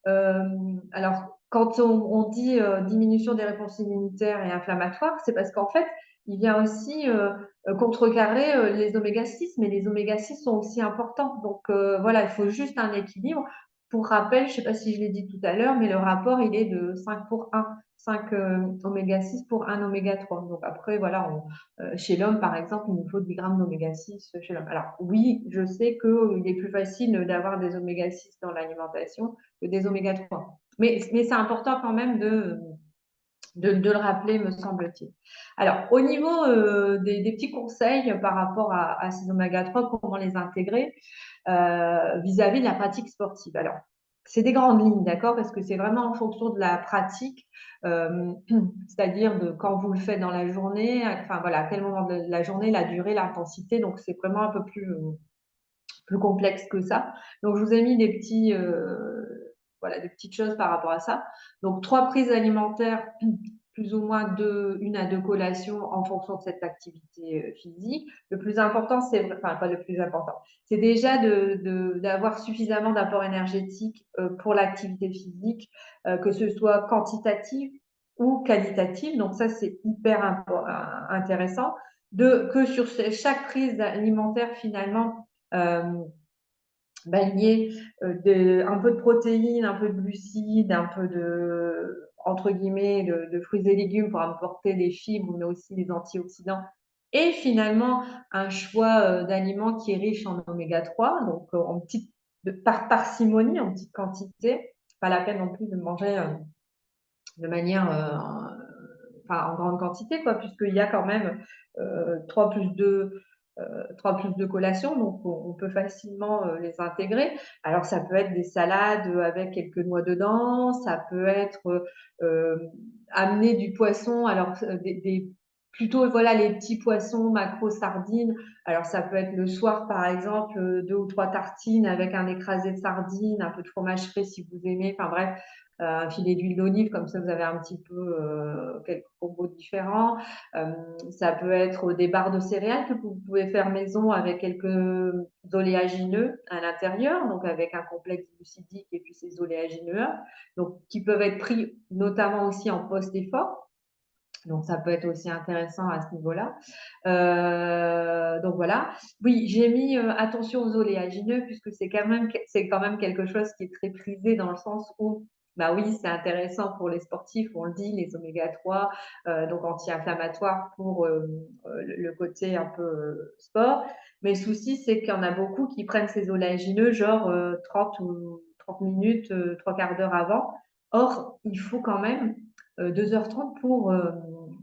alors quand on dit diminution des réponses immunitaires et inflammatoires, c'est parce qu'en fait, il vient aussi contrecarrer les oméga 6, mais les oméga 6 sont aussi importants. Donc voilà, il faut juste un équilibre. Pour rappel, je ne sais pas si je l'ai dit tout à l'heure, mais le rapport, il est de 5 pour 1. 5 oméga 6 pour 1 oméga 3. Donc après, voilà, chez l'homme, par exemple, il nous faut 10 grammes d'oméga 6 chez l'homme. Alors oui, je sais qu'il est plus facile d'avoir des oméga 6 dans l'alimentation que des oméga 3. Mais c'est important quand même de le rappeler, me semble-t-il. Alors, au niveau des petits conseils par rapport à ces oméga 3, comment les intégrer vis-à-vis de la pratique sportive. Alors, c'est des grandes lignes, d'accord, parce que c'est vraiment en fonction de la pratique, euh, c'est-à-dire de quand vous le faites dans la journée, enfin voilà, à quel moment de la journée, la durée, l'intensité, donc c'est vraiment un peu plus complexe que ça. Donc, je vous ai mis voilà, des petites choses par rapport à ça. Donc, 3 prises alimentaires, plus ou moins 1 à 2 collations en fonction de cette activité physique. Le plus important, enfin, pas le plus important, c'est déjà d'avoir suffisamment d'apport énergétique pour l'activité physique, que ce soit quantitatif ou qualitatif. Donc, ça, c'est hyper intéressant. Que sur chaque prise alimentaire, finalement, lié un peu de protéines, un peu de glucides, un peu entre guillemets, de fruits et légumes pour apporter des fibres, mais aussi des antioxydants. Et finalement, un choix d'aliments qui est riche en oméga 3, donc par parcimonie, en petite quantité. Pas la peine non plus de manger de manière en grande quantité, quoi, puisqu'il y a quand même 3 plus 2 3 plus de collations, donc on peut facilement les intégrer. Alors, ça peut être des salades avec quelques noix dedans, ça peut être amener du poisson, alors plutôt voilà les petits poissons, macro sardines. Alors, ça peut être le soir, par exemple, 2 ou 3 tartines avec un écrasé de sardines, un peu de fromage frais si vous aimez, enfin bref, un filet d'huile d'olive, comme ça vous avez un petit peu quelques combos différents. Ça peut être des barres de céréales que vous pouvez faire maison avec quelques oléagineux à l'intérieur, donc avec un complexe glucidique et puis ces oléagineux, donc qui peuvent être pris notamment aussi en post-effort. Donc, ça peut être aussi intéressant à ce niveau-là. Donc, voilà. Oui, j'ai mis attention aux oléagineux puisque c'est quand même quelque chose qui est très prisé dans le sens où bah oui, c'est intéressant pour les sportifs, on le dit, les oméga 3, donc anti-inflammatoires pour le côté un peu sport. Mais le souci, c'est qu'il y en a beaucoup qui prennent ces oléagineux, genre 30 ou 30 minutes, 3 quarts d'heure avant. Or, il faut quand même 2h30 pour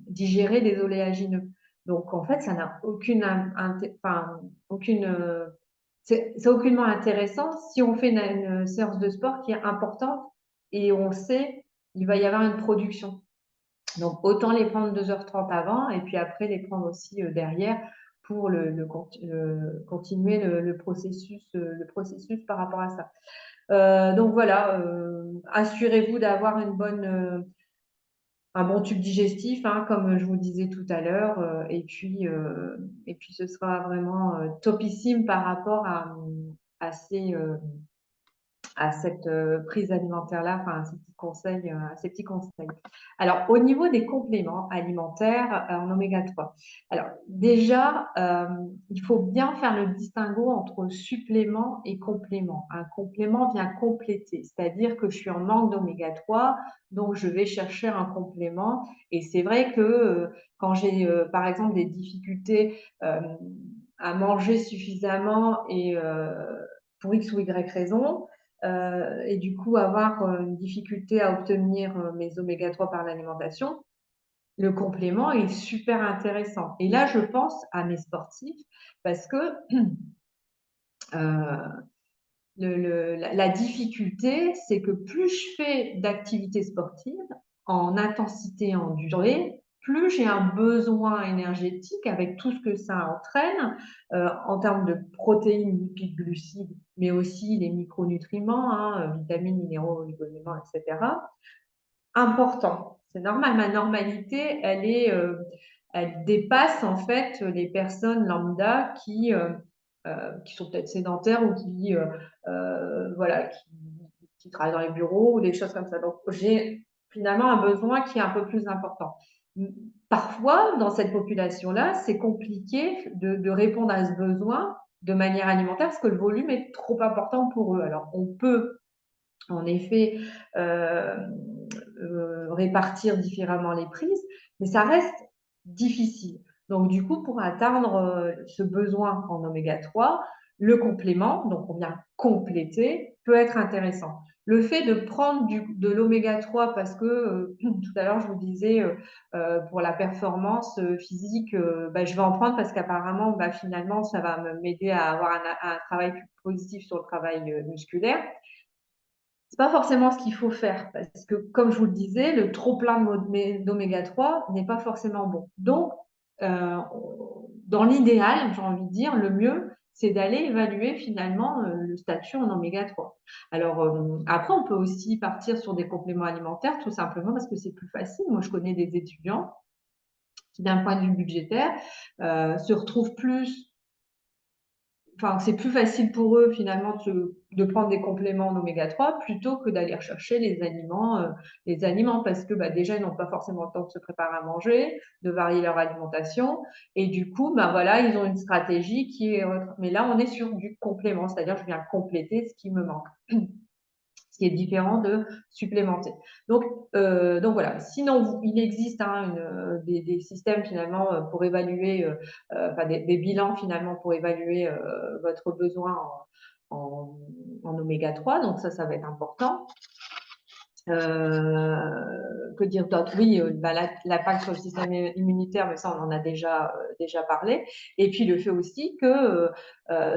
digérer des oléagineux. Donc, en fait, ça n'a enfin, aucune c'est aucunement intéressant si on fait une séance de sport qui est importante et on sait il va y avoir une production. Donc, autant les prendre 2h30 avant et puis après les prendre aussi derrière pour continuer le processus par rapport à ça. Donc voilà, assurez-vous d'avoir un bon tube digestif, hein, comme je vous disais tout à l'heure, et puis ce sera vraiment topissime par rapport à cette prise alimentaire-là, enfin, à ces petits conseils. Alors, au niveau des compléments alimentaires en oméga 3, alors déjà, il faut bien faire le distinguo entre supplément et complément. Un complément vient compléter, c'est-à-dire que je suis en manque d'oméga 3, donc je vais chercher un complément. Et c'est vrai que quand j'ai, par exemple, des difficultés à manger suffisamment et pour X ou Y raison, et du coup avoir une difficulté à obtenir mes oméga 3 par l'alimentation, le complément est super intéressant. Et là, je pense à mes sportifs parce que euh, la difficulté, c'est que plus je fais d'activités sportives en intensité, en durée, plus j'ai un besoin énergétique avec tout ce que ça entraîne en termes de protéines, lipides, glucides, mais aussi les micronutriments, hein, vitamines, minéraux, oligo-éléments, etc. Important. C'est normal. Ma normalité, elle dépasse en fait les personnes lambda qui sont peut-être sédentaires ou voilà, qui travaillent dans les bureaux ou des choses comme ça. Donc, j'ai finalement un besoin qui est un peu plus important. Parfois, dans cette population-là, c'est compliqué de répondre à ce besoin de manière alimentaire parce que le volume est trop important pour eux. Alors, on peut en effet euh, répartir différemment les prises, mais ça reste difficile. Donc, du coup, pour atteindre ce besoin en oméga 3, le complément, donc on vient compléter, peut être intéressant. Le fait de prendre de l'oméga 3 parce que tout à l'heure je vous disais pour la performance physique, bah, je vais en prendre parce qu'apparemment bah, finalement ça va m'aider à avoir un travail plus positif sur le travail musculaire. C'est pas forcément ce qu'il faut faire parce que, comme je vous le disais, le trop plein d'oméga 3 n'est pas forcément bon. Donc, euh, dans l'idéal, j'ai envie de dire, le mieux, c'est d'aller évaluer finalement le statut en oméga 3. Alors, après, on peut aussi partir sur des compléments alimentaires, tout simplement parce que c'est plus facile. Moi, je connais des étudiants qui, d'un point de vue budgétaire, se retrouvent plus enfin, c'est plus facile pour eux finalement de prendre des compléments en oméga 3 plutôt que d'aller rechercher les aliments parce que bah, déjà ils n'ont pas forcément le temps de se préparer à manger, de varier leur alimentation et du coup bah voilà ils ont une stratégie qui est mais là on est sur du complément, c'est-à-dire je viens compléter ce qui me manque. Ce qui est différent de supplémenter. Donc voilà. Sinon, il existe hein, des systèmes finalement pour évaluer, enfin des bilans finalement pour évaluer votre besoin en oméga 3. Donc ça va être important. Que dire d'autre? Oui, bah, l'impact sur le système immunitaire, mais ça on en a déjà parlé. Et puis le fait aussi que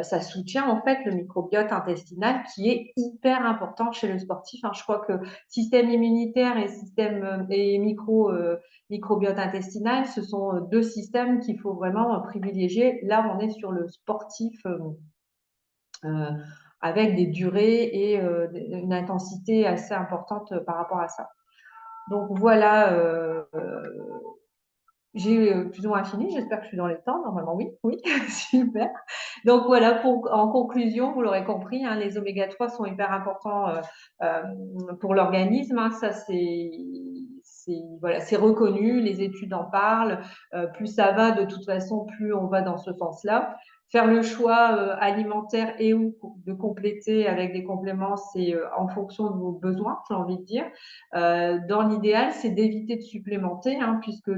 ça soutient en fait le microbiote intestinal qui est hyper important chez le sportif. Hein. Je crois que système immunitaire et microbiote intestinal, ce sont deux systèmes qu'il faut vraiment privilégier. Là, on est sur le sportif. Euh, avec des durées et une intensité assez importante par rapport à ça. Donc voilà, j'ai plus ou moins fini. J'espère que je suis dans les temps. Normalement, oui, oui, super. Donc voilà, en conclusion, vous l'aurez compris, hein, les oméga 3 sont hyper importants euh, pour l'organisme. Hein, ça, voilà, c'est reconnu, les études en parlent. Plus ça va, de toute façon, plus on va dans ce sens-là. faire le choix alimentaire et ou de compléter avec des compléments, c'est en fonction de vos besoins, j'ai envie de dire. Dans l'idéal, c'est d'éviter de supplémenter, hein, puisque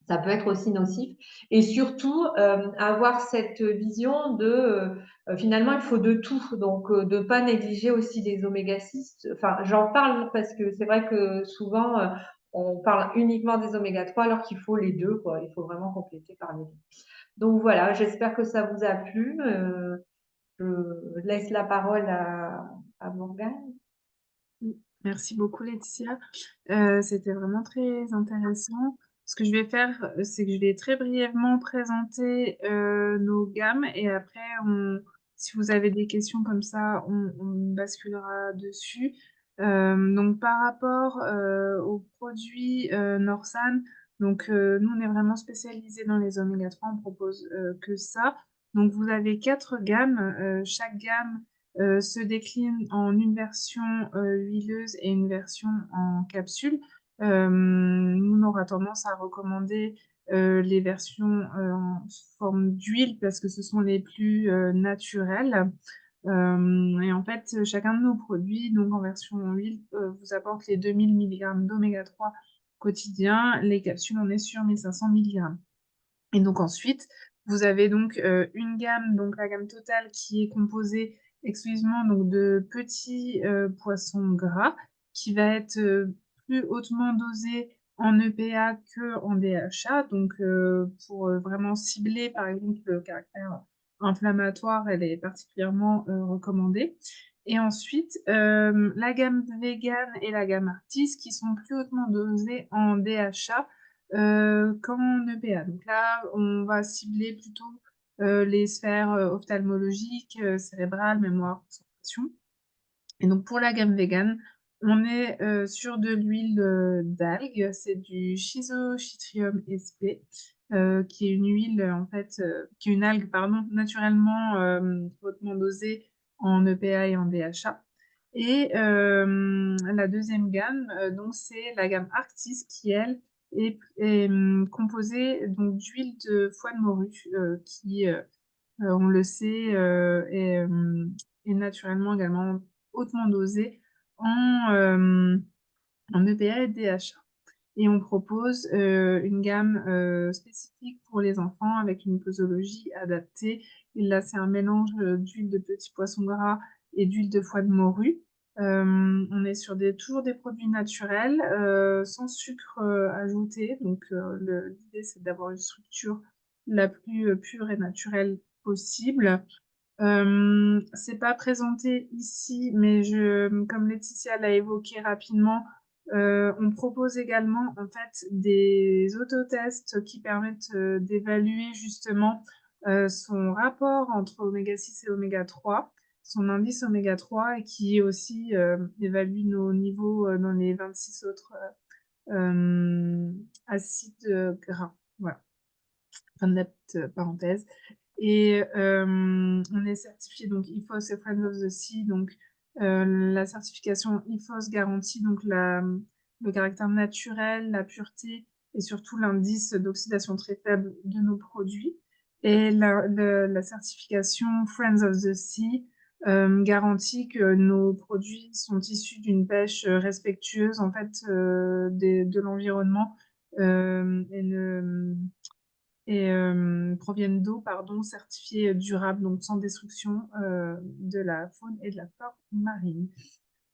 ça peut être aussi nocif. Et surtout, avoir cette vision de finalement, il faut de tout. Donc, de ne pas négliger aussi les oméga 6. Enfin, j'en parle parce que c'est vrai que souvent, on parle uniquement des oméga 3 alors qu'il faut les deux, quoi. Il faut vraiment compléter par les deux. Donc voilà, j'espère que ça vous a plu. Je laisse la parole à Morgane. Merci beaucoup, Laetitia. C'était vraiment très intéressant. Ce que je vais faire, c'est que je vais très brièvement présenter nos gammes et après, si vous avez des questions comme ça, on basculera dessus. Donc, par rapport aux produits Norsan, donc nous, on est vraiment spécialisé dans les oméga 3, on propose que ça. Donc, vous avez 4 gammes. Chaque gamme se décline en une version huileuse et une version en capsule. Nous, on aura tendance à recommander les versions en forme d'huile parce que ce sont les plus naturelles. Et en fait, chacun de nos produits, donc en version huile, vous apporte les 2000 mg d'oméga 3 quotidien. Les capsules, on est sur 1500 mg. Et donc ensuite, vous avez donc une gamme, donc la gamme totale, qui est composée exclusivement donc de petits poissons gras, qui va être plus hautement dosé en EPA que en DHA. Donc pour vraiment cibler par exemple le caractère inflammatoire, elle est particulièrement recommandée. Et ensuite, la gamme vegan et la gamme Artis qui sont plus hautement dosées en DHA qu'en EPA. Donc là, on va cibler plutôt les sphères ophtalmologiques, cérébrales, mémoire, concentration. Et donc pour la gamme vegan, on est sur de l'huile d'algue, c'est du Schizochytrium sp, qui est une huile en fait, qui est une algue pardon, naturellement hautement dosée en EPA et en DHA. Et la deuxième gamme, donc c'est la gamme Arctis qui elle est composée donc d'huile de foie de morue qui on le sait, est naturellement également hautement dosé en, euh, en EPA et DHA. Et on propose une gamme spécifique pour les enfants avec une posologie adaptée. Et là, c'est un mélange d'huile de petits poissons gras et d'huile de foie de morue. On est sur toujours des produits naturels, sans sucre ajouté. Donc, l'idée, c'est d'avoir une structure la plus pure et naturelle possible. C'est pas présenté ici, mais comme Laetitia l'a évoqué rapidement, on propose également en fait des autotests qui permettent d'évaluer justement son rapport entre oméga 6 et oméga 3, son indice oméga 3 et qui aussi évalue nos niveaux dans les 26 autres acides gras. Voilà, fin de la petite parenthèse. Et on est certifié donc IFOS et Friends of the Sea. Donc la certification IFOS garantit donc le caractère naturel, la pureté et surtout l'indice d'oxydation très faible de nos produits. Et la certification Friends of the Sea garantit que nos produits sont issus d'une pêche respectueuse en fait de l'environnement et proviennent d'eau, pardon, certifiée durable, donc sans destruction de la faune et de la flore marine.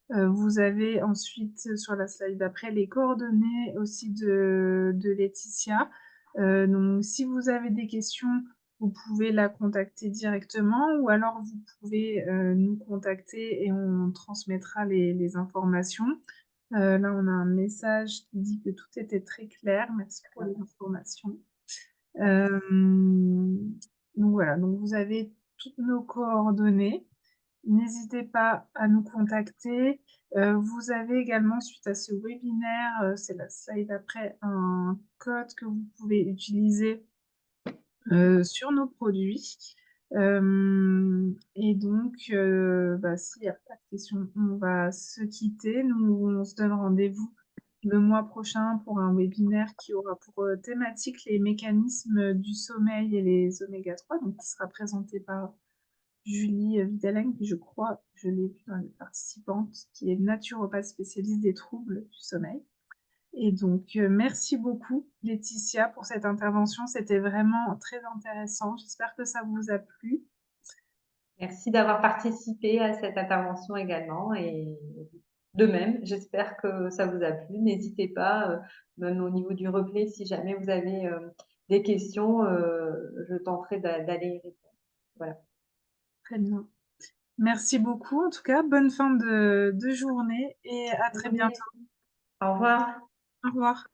Vous avez ensuite sur la slide d'après les coordonnées aussi de Laetitia. Donc, si vous avez des questions, vous pouvez la contacter directement ou alors vous pouvez nous contacter et on transmettra les informations. Là, on a un message qui dit que tout était très clair. Merci pour les informations. Donc voilà, donc vous avez toutes nos coordonnées. N'hésitez pas à nous contacter. Vous avez également, suite à ce webinaire, c'est la slide après, un code que vous pouvez utiliser sur nos produits. Et donc, s'il n'y a pas de questions, on va se quitter. Nous, on se donne rendez-vous le mois prochain pour un webinaire qui aura pour thématique les mécanismes du sommeil et les oméga 3, donc qui sera présenté par Julie Vidalen, qui je crois, je l'ai vue dans les participantes, qui est naturopathe spécialiste des troubles du sommeil. Et donc, merci beaucoup, Laetitia, pour cette intervention. C'était vraiment très intéressant. J'espère que ça vous a plu. Merci d'avoir participé à cette intervention également et de même, j'espère que ça vous a plu. N'hésitez pas, même au niveau du replay, si jamais vous avez des questions, je tenterai d'aller y répondre. Voilà. Très bien. Merci beaucoup. En tout cas, bonne fin de journée et à très bientôt. Au revoir. Au revoir.